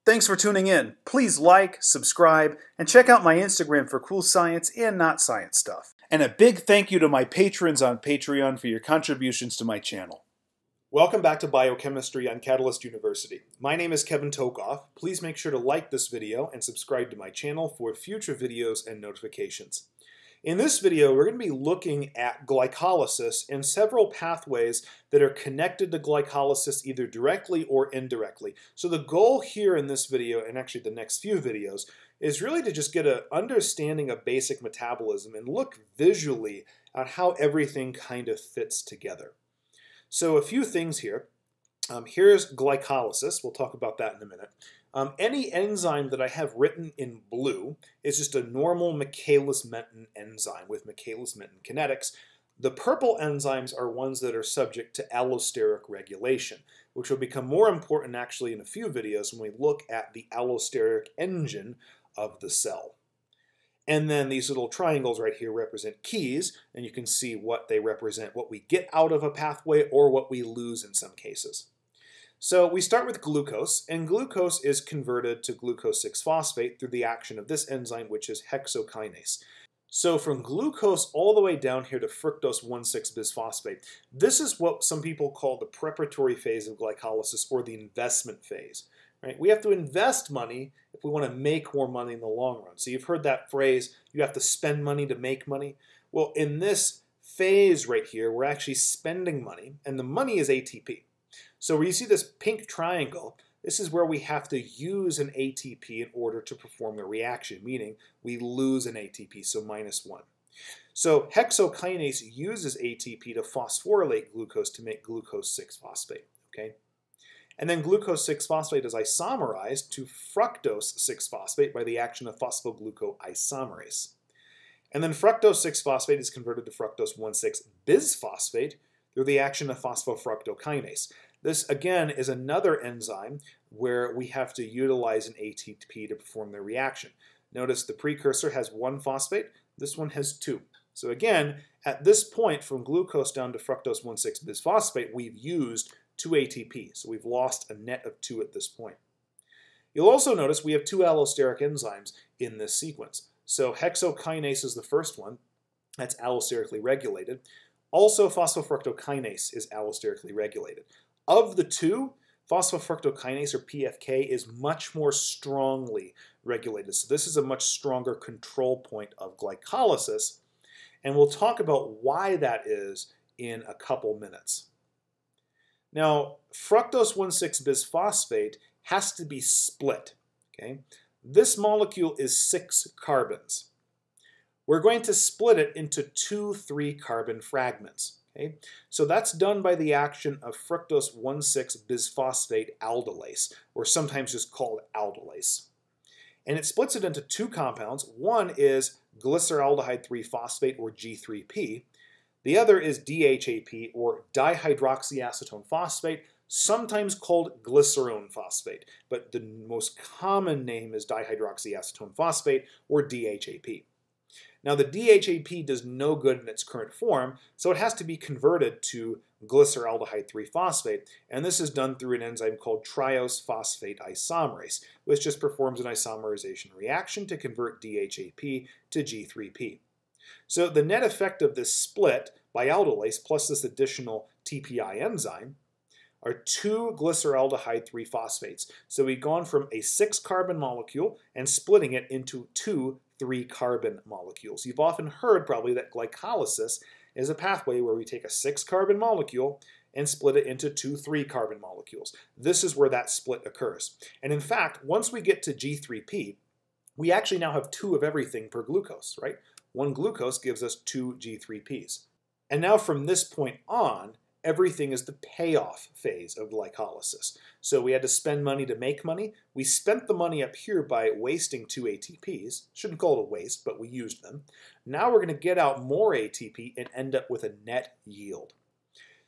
Thanks for tuning in. Please like, subscribe, and check out my Instagram for cool science and not science stuff. And a big thank you to my patrons on Patreon for your contributions to my channel. Welcome back to Biochemistry on Catalyst University. My name is Kevin Tokoff. Please make sure to like this video and subscribe to my channel for future videos and notifications. In this video, we're going to be looking at glycolysis and several pathways that are connected to glycolysis either directly or indirectly. So the goal here in this video, and actually the next few videos, is really to just get an understanding of basic metabolism and look visually at how everything kind of fits together. So a few things here. Here's glycolysis. We'll talk about that in a minute. Any enzyme that I have written in blue is just a normal Michaelis-Menten enzyme with Michaelis-Menten kinetics. The purple enzymes are ones that are subject to allosteric regulation, which will become more important actually in a few videos when we look at the allosteric engine of the cell. And then these little triangles right here represent keys, and you can see what they represent, what we get out of a pathway or what we lose in some cases. So we start with glucose, and glucose is converted to glucose 6-phosphate through the action of this enzyme, which is hexokinase. So from glucose all the way down here to fructose 1,6-bisphosphate, this is what some people call the preparatory phase of glycolysis or the investment phase. Right? We have to invest money if we want to make more money in the long run. So you've heard that phrase, you have to spend money to make money. Well, in this phase right here, we're actually spending money, and the money is ATP. So where you see this pink triangle, this is where we have to use an ATP in order to perform the reaction, meaning we lose an ATP, so -1. So hexokinase uses ATP to phosphorylate glucose to make glucose 6-phosphate, okay? And then glucose 6-phosphate is isomerized to fructose 6-phosphate by the action of phosphoglucoisomerase. And then fructose 6-phosphate is converted to fructose 1,6-bisphosphate through the action of phosphofructokinase. This, again, is another enzyme where we have to utilize an ATP to perform the reaction. Notice the precursor has 1 phosphate, this one has 2. So again, at this point, from glucose down to fructose 1,6-bisphosphate, we've used 2 ATP, so we've lost a net of 2 at this point. You'll also notice we have 2 allosteric enzymes in this sequence. So hexokinase is the first one, that's allosterically regulated. Also, phosphofructokinase is allosterically regulated. Of the two, phosphofructokinase, or PFK, is much more strongly regulated. So this is a much stronger control point of glycolysis, and we'll talk about why that is in a couple minutes. Now, fructose 1,6-bisphosphate has to be split, okay? This molecule is 6 carbons. We're going to split it into 2 3-carbon fragments. Okay? So that's done by the action of fructose 1,6-bisphosphate aldolase, or sometimes just called aldolase. And it splits it into 2 compounds. One is glyceraldehyde 3-phosphate, or G3P. The other is DHAP, or dihydroxyacetone phosphate, sometimes called glycerone phosphate, but the most common name is dihydroxyacetone phosphate, or DHAP. Now the DHAP does no good in its current form, so it has to be converted to glyceraldehyde 3-phosphate, and this is done through an enzyme called triose phosphate isomerase, which just performs an isomerization reaction to convert DHAP to G3P. So the net effect of this split by aldolase plus this additional TPI enzyme are 2 glyceraldehyde 3-phosphates. So we've gone from a 6-carbon molecule and splitting it into 2 3-carbon molecules. You've often heard probably that glycolysis is a pathway where we take a 6-carbon molecule and split it into 2 3-carbon molecules. This is where that split occurs. And in fact, once we get to G3P, we actually now have 2 of everything per glucose, right? 1 glucose gives us 2 G3Ps. And now from this point on, everything is the payoff phase of glycolysis. So we had to spend money to make money. We spent the money up here by wasting 2 ATPs. Shouldn't call it a waste, but we used them. Now we're going to get out more ATP and end up with a net yield.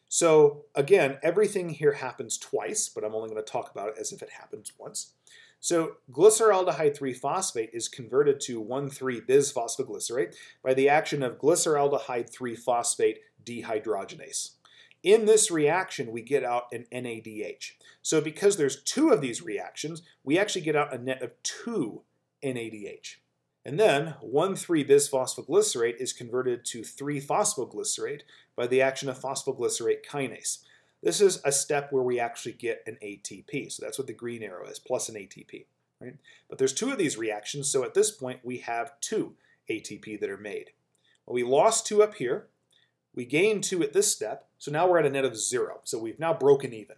So again, everything here happens twice, but I'm only going to talk about it as if it happens once. So glyceraldehyde 3-phosphate is converted to 1,3-bisphosphoglycerate by the action of glyceraldehyde 3-phosphate dehydrogenase. In this reaction, we get out an NADH. So because there's two of these reactions, we actually get out a net of 2 NADH. And then 1,3-bisphosphoglycerate is converted to 3-phosphoglycerate by the action of phosphoglycerate kinase. This is a step where we actually get an ATP. So that's what the green arrow is, plus an ATP. Right? But there's two of these reactions, so at this point we have 2 ATP that are made. Well, we lost 2 up here. We gained 2 at this step, so now we're at a net of 0. So we've now broken even.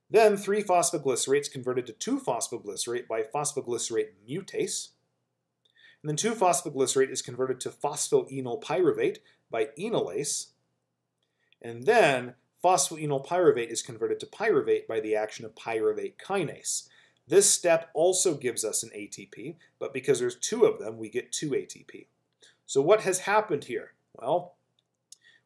Then 3-phosphoglycerate is converted to 2-phosphoglycerate by phosphoglycerate mutase. And then 2-phosphoglycerate is converted to phosphoenolpyruvate by enolase. And then phosphoenolpyruvate is converted to pyruvate by the action of pyruvate kinase. This step also gives us an ATP, but because there's 2 of them, we get 2 ATP. So what has happened here? Well,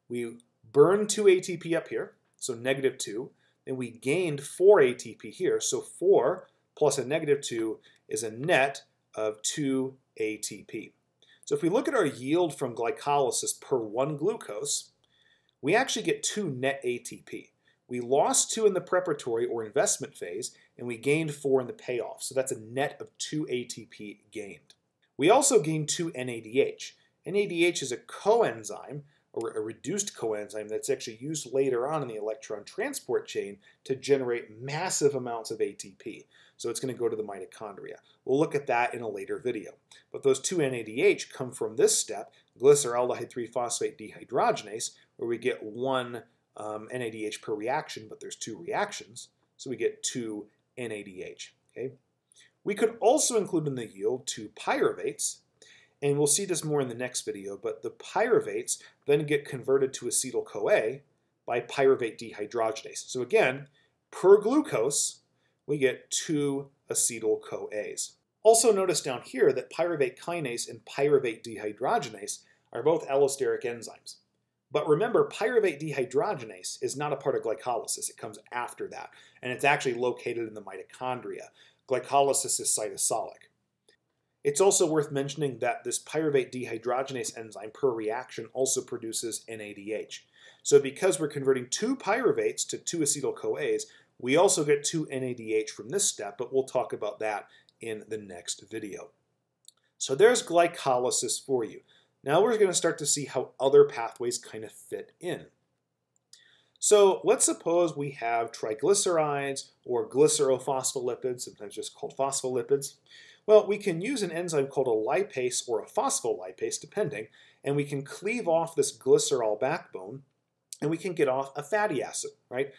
we burned 2 ATP up here, so -2. Then we gained 4 ATP here, so 4 plus a -2 is a net of 2 ATP. So if we look at our yield from glycolysis per 1 glucose, we actually get 2 net ATP. We lost 2 in the preparatory or investment phase, and we gained 4 in the payoff. So that's a net of 2 ATP gained. We also gained 2 NADH. NADH is a coenzyme, or a reduced coenzyme, that's actually used later on in the electron transport chain to generate massive amounts of ATP. So it's going to go to the mitochondria. We'll look at that in a later video. But those 2 NADH come from this step, glyceraldehyde 3-phosphate dehydrogenase, where we get 1 NADH per reaction, but there's 2 reactions, so we get 2 NADH. Okay? We could also include in the yield 2 pyruvates, and we'll see this more in the next video, but the pyruvates then get converted to acetyl-CoA by pyruvate dehydrogenase. So again, per glucose, we get 2 acetyl-CoAs. Also notice down here that pyruvate kinase and pyruvate dehydrogenase are both allosteric enzymes. But remember, pyruvate dehydrogenase is not a part of glycolysis. It comes after that, and it's actually located in the mitochondria. Glycolysis is cytosolic. It's also worth mentioning that this pyruvate dehydrogenase enzyme per reaction also produces NADH. So because we're converting 2 pyruvates to 2 acetyl-CoAs, we also get 2 NADH from this step, but we'll talk about that in the next video. So there's glycolysis for you. Now we're going to start to see how other pathways kind of fit in. So let's suppose we have triglycerides or glycerophospholipids, sometimes just called phospholipids. Well, we can use an enzyme called a lipase or a phospholipase, depending, and we can cleave off this glycerol backbone, and we can get off a fatty acid, right?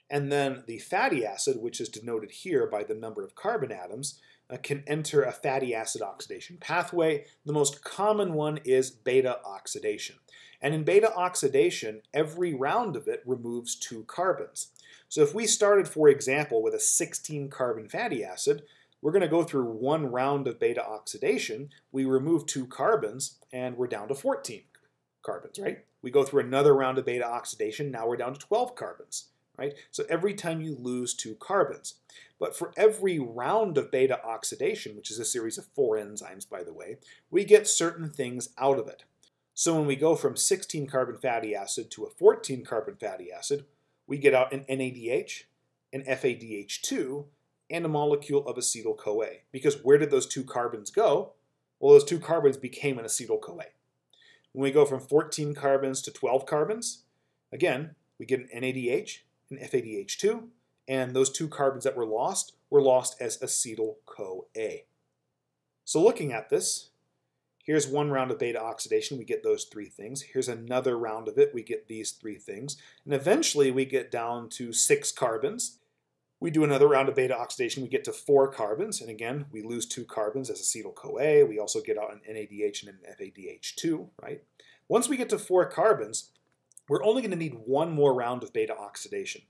And then the fatty acid, which is denoted here by the number of carbon atoms, can enter a fatty acid oxidation pathway. The most common one is beta-oxidation. And in beta-oxidation, every round of it removes 2 carbons. So if we started, for example, with a 16-carbon fatty acid, we're going to go through 1 round of beta-oxidation, we remove 2 carbons, and we're down to 14 carbons, right? We go through another round of beta-oxidation, now we're down to 12 carbons. Right? So every time you lose 2 carbons. But for every round of beta oxidation, which is a series of 4 enzymes, by the way, we get certain things out of it. So when we go from 16-carbon fatty acid to a 14-carbon fatty acid, we get out an NADH, an FADH2, and a molecule of acetyl-CoA. Because where did those 2 carbons go? Well, those 2 carbons became an acetyl-CoA. When we go from 14 carbons to 12 carbons, again, we get an NADH, an FADH2, and those 2 carbons that were lost as acetyl-CoA. So looking at this, here's 1 round of beta oxidation, we get those 3 things. Here's another round of it, we get these 3 things. And eventually we get down to 6 carbons. We do another round of beta oxidation, we get to 4 carbons, and again, we lose 2 carbons as acetyl-CoA. We also get out an NADH and an FADH2, right? Once we get to 4 carbons, we're only going to need 1 more round of beta oxidation.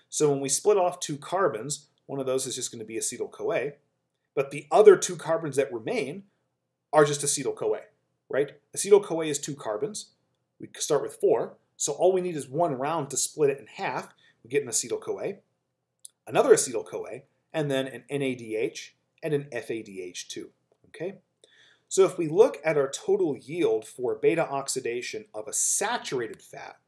So when we split off 2 carbons, one of those is just going to be acetyl-CoA, but the other 2 carbons that remain are just acetyl-CoA, right? Acetyl-CoA is 2 carbons. We start with 4, so all we need is 1 round to split it in half. We get an acetyl-CoA, another acetyl-CoA, and then an NADH and an FADH2, okay? So if we look at our total yield for beta oxidation of a saturated fat,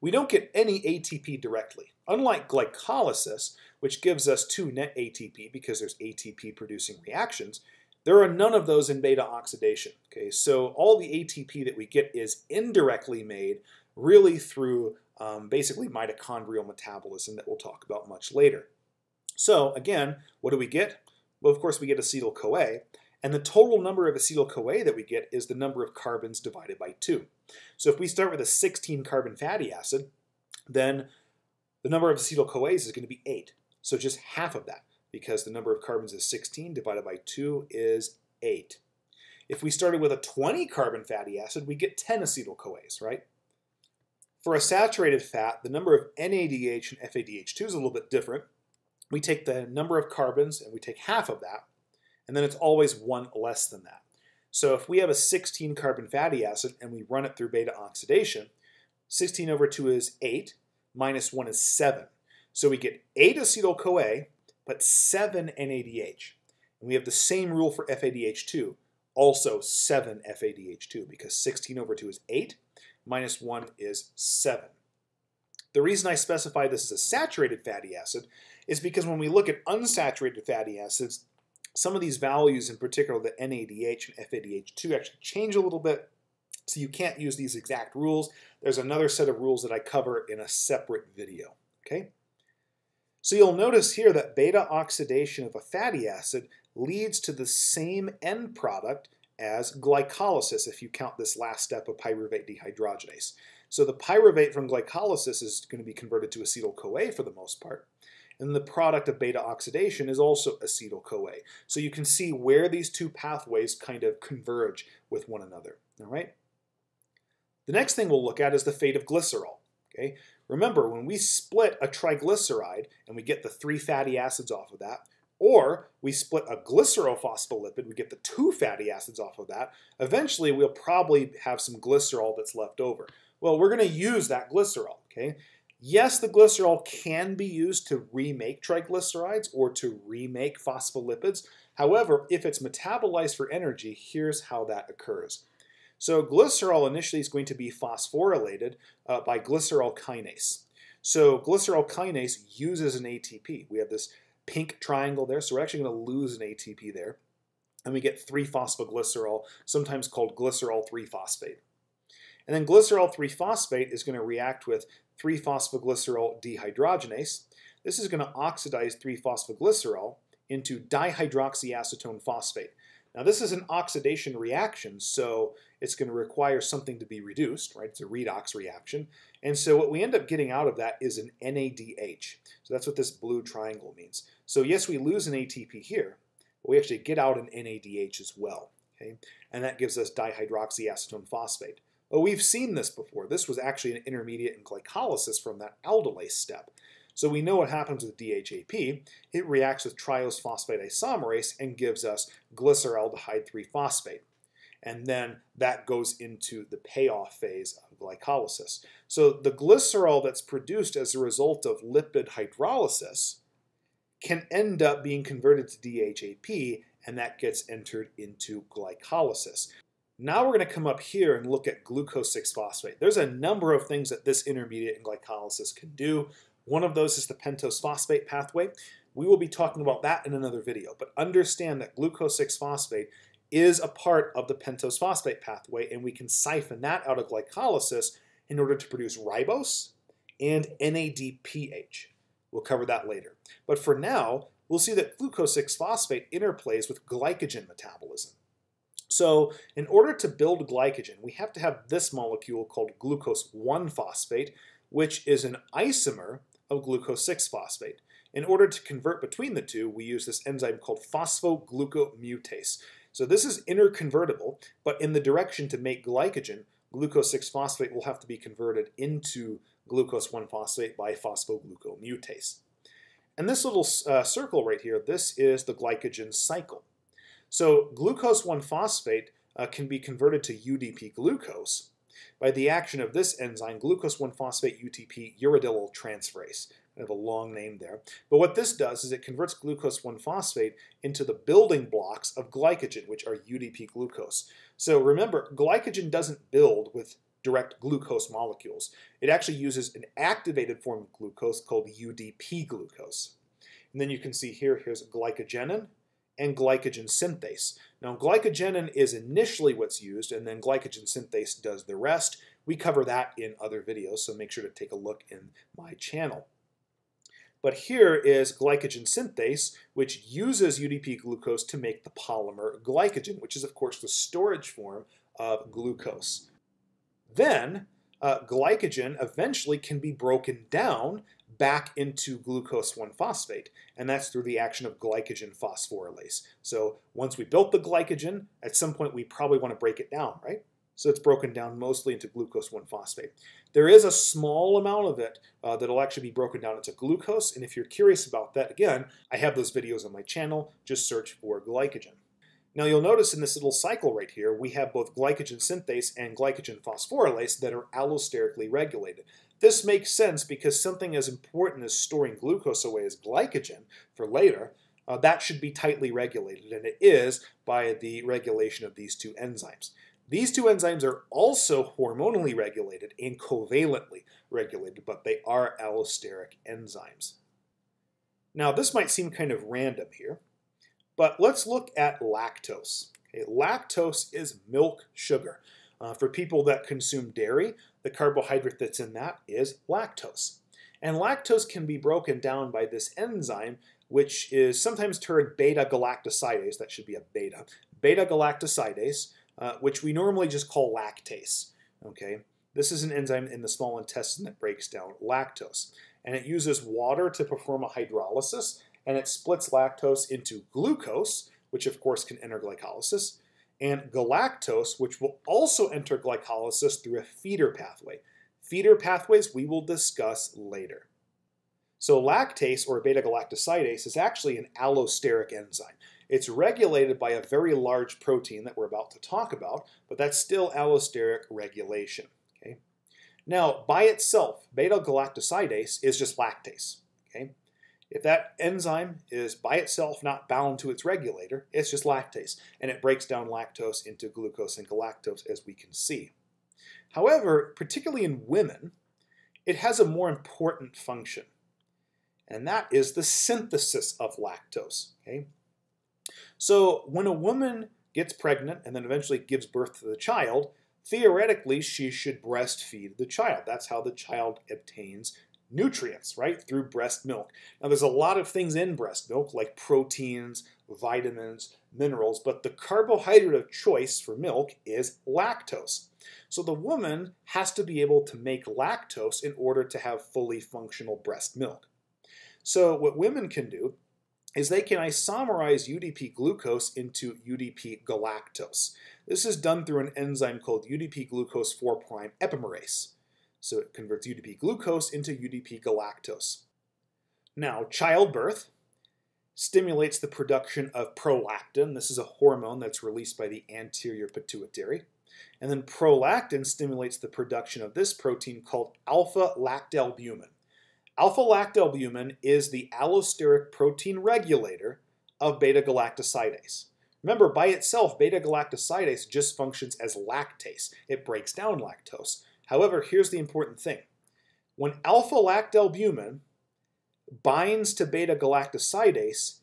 We don't get any ATP directly. Unlike glycolysis, which gives us 2 net ATP because there's ATP producing reactions, there are none of those in beta oxidation. Okay, so all the ATP that we get is indirectly made really through basically mitochondrial metabolism that we'll talk about much later. So again, what do we get? Well, of course we get acetyl-CoA, and the total number of acetyl-CoA that we get is the number of carbons divided by 2. So if we start with a 16 carbon fatty acid, then the number of acetyl-CoAs is going to be 8. So just half of that, because the number of carbons is 16 divided by 2 is 8. If we started with a 20 carbon fatty acid, we get 10 acetyl-CoAs, right? For a saturated fat, the number of NADH and FADH2 is a little bit different. We take the number of carbons and we take half of that, and then it's always 1 less than that. So if we have a 16 carbon fatty acid and we run it through beta oxidation, 16 over 2 is 8, minus 1 is 7. So we get 8 acetyl-CoA, but 7 NADH. And we have the same rule for FADH2, also 7 FADH2, because 16 over 2 is 8, minus 1 is 7. The reason I specify this as a saturated fatty acid is because when we look at unsaturated fatty acids, some of these values, in particular the NADH and FADH2, actually change a little bit, so you can't use these exact rules. There's another set of rules that I cover in a separate video. Okay? So you'll notice here that beta oxidation of a fatty acid leads to the same end product as glycolysis if you count this last step of pyruvate dehydrogenase. So the pyruvate from glycolysis is going to be converted to acetyl-CoA for the most part. And the product of beta oxidation is also acetyl-CoA. So you can see where these two pathways kind of converge with one another. All right? The next thing we'll look at is the fate of glycerol. Okay? Remember, when we split a triglyceride and we get the 3 fatty acids off of that, or we split a glycerol phospholipid, we get the 2 fatty acids off of that, eventually we'll probably have some glycerol that's left over. Well, we're going to use that glycerol. Okay? Yes, the glycerol can be used to remake triglycerides or to remake phospholipids. However, if it's metabolized for energy, here's how that occurs. So glycerol initially is going to be phosphorylated by glycerol kinase. So glycerol kinase uses an ATP. We have this pink triangle there, so we're actually going to lose an ATP there. And we get 3-phosphoglycerol, sometimes called glycerol 3-phosphate. And then glycerol 3-phosphate is going to react with 3-phosphoglycerol dehydrogenase. This is going to oxidize 3-phosphoglycerol into dihydroxyacetone phosphate. Now this is an oxidation reaction, so it's going to require something to be reduced, right? It's a redox reaction. And so what we end up getting out of that is an NADH. So that's what this blue triangle means. So yes, we lose an ATP here, but we actually get out an NADH as well. Okay? And that gives us dihydroxyacetone phosphate. Well, we've seen this before. This was actually an intermediate in glycolysis from that aldolase step. So we know what happens with DHAP. It reacts with triose phosphate isomerase and gives us glyceraldehyde 3-phosphate. And then that goes into the payoff phase of glycolysis. So the glycerol that's produced as a result of lipid hydrolysis can end up being converted to DHAP, and that gets entered into glycolysis. Now we're going to come up here and look at glucose 6-phosphate. There's a number of things that this intermediate in glycolysis can do. One of those is the pentose phosphate pathway. We will be talking about that in another video, but understand that glucose 6-phosphate is a part of the pentose phosphate pathway, and we can siphon that out of glycolysis in order to produce ribose and NADPH. We'll cover that later. But for now, we'll see that glucose 6-phosphate interplays with glycogen metabolism. So in order to build glycogen, we have to have this molecule called glucose 1-phosphate, which is an isomer of glucose 6-phosphate. In order to convert between the two, we use this enzyme called phosphoglucomutase. So this is interconvertible, but in the direction to make glycogen, glucose 6-phosphate will have to be converted into glucose 1-phosphate by phosphoglucomutase. And this little circle right here, this is the glycogen cycle. So glucose 1-phosphate can be converted to UDP glucose by the action of this enzyme, glucose 1-phosphate UTP uridylyl transferase. I have a long name there. But what this does is it converts glucose 1-phosphate into the building blocks of glycogen, which are UDP glucose. So remember, glycogen doesn't build with direct glucose molecules. It actually uses an activated form of glucose called UDP glucose. And then you can see here, here's glycogenin and glycogen synthase. Now, glycogenin is initially what's used, and then glycogen synthase does the rest. We cover that in other videos, so make sure to take a look in my channel. But here is glycogen synthase, which uses UDP glucose to make the polymer glycogen, which is, of course, the storage form of glucose. Then, glycogen eventually can be broken down back into glucose 1-phosphate, and that's through the action of glycogen phosphorylase. So once we built the glycogen, at some point we probably want to break it down, right? So it's broken down mostly into glucose 1-phosphate. There is a small amount of it that'll actually be broken down into glucose, and if you're curious about that, again, I have those videos on my channel. Just search for glycogen. Now you'll notice in this little cycle right here, we have both glycogen synthase and glycogen phosphorylase that are allosterically regulated. This makes sense because something as important as storing glucose away as glycogen for later, that should be tightly regulated, and it is by the regulation of these two enzymes. These two enzymes are also hormonally regulated and covalently regulated, but they are allosteric enzymes. Now, this might seem kind of random here, but let's look at lactose. Okay, lactose is milk sugar. For people that consume dairy, the carbohydrate that's in that is lactose. And lactose can be broken down by this enzyme, which is sometimes termed beta-galactosidase. That should be a beta. Beta-galactosidase, which we normally just call lactase. Okay, this is an enzyme in the small intestine that breaks down lactose. And it uses water to perform a hydrolysis, and it splits lactose into glucose, which of course can enter glycolysis, and galactose, which will also enter glycolysis through a feeder pathway. Feeder pathways we will discuss later. So lactase, or beta-galactosidase, is actually an allosteric enzyme. It's regulated by a very large protein that we're about to talk about, but that's still allosteric regulation. Okay? Now, by itself, beta-galactosidase is just lactase. Okay? If that enzyme is by itself not bound to its regulator, it's just lactase, and it breaks down lactose into glucose and galactose, as we can see. However, particularly in women, it has a more important function, and that is the synthesis of lactose. Okay? So when a woman gets pregnant and then eventually gives birth to the child, theoretically she should breastfeed the child. That's how the child obtains nutrients, right? Through breast milk. Now there's a lot of things in breast milk like proteins, vitamins, minerals, but the carbohydrate of choice for milk is lactose. So the woman has to be able to make lactose in order to have fully functional breast milk. So what women can do is they can isomerize UDP glucose into UDP galactose. This is done through an enzyme called UDP glucose 4' epimerase. So it converts UDP glucose into UDP galactose. Now, childbirth stimulates the production of prolactin. This is a hormone that's released by the anterior pituitary. And then prolactin stimulates the production of this protein called alpha-lactalbumin. Alpha-lactalbumin is the allosteric protein regulator of beta-galactosidase. Remember, by itself, beta-galactosidase just functions as lactase. It breaks down lactose. However, here's the important thing. When alpha-lactalbumin binds to beta-galactosidase,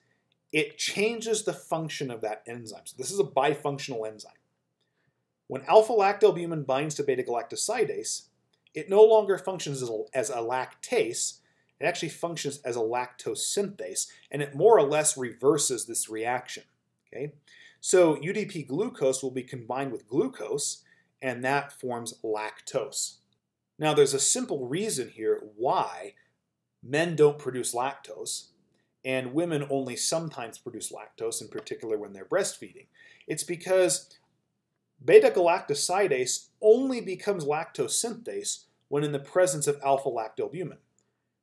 it changes the function of that enzyme. So this is a bifunctional enzyme. When alpha-lactalbumin binds to beta-galactosidase, it no longer functions as a lactase. It actually functions as a lactose synthase, and it more or less reverses this reaction. Okay? So UDP glucose will be combined with glucose, and that forms lactose. Now there's a simple reason here why men don't produce lactose, and women only sometimes produce lactose, in particular when they're breastfeeding. It's because beta-galactosidase only becomes lactose synthase when in the presence of alpha-lactalbumin.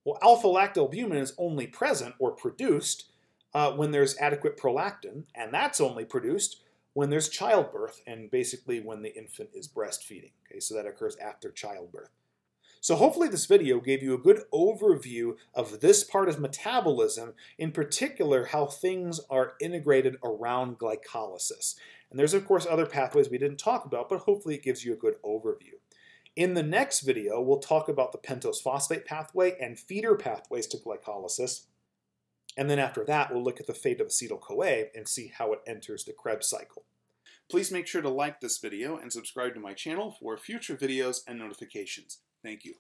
Well, alpha-lactalbumin is only present or produced when there's adequate prolactin, and that's only produced when there's childbirth and basically when the infant is breastfeeding. Okay, so that occurs after childbirth. So hopefully this video gave you a good overview of this part of metabolism, in particular how things are integrated around glycolysis. And there's of course other pathways we didn't talk about, but hopefully it gives you a good overview. In the next video, we'll talk about the pentose phosphate pathway and feeder pathways to glycolysis. And then after that, we'll look at the fate of acetyl-CoA and see how it enters the Krebs cycle. Please make sure to like this video and subscribe to my channel for future videos and notifications. Thank you.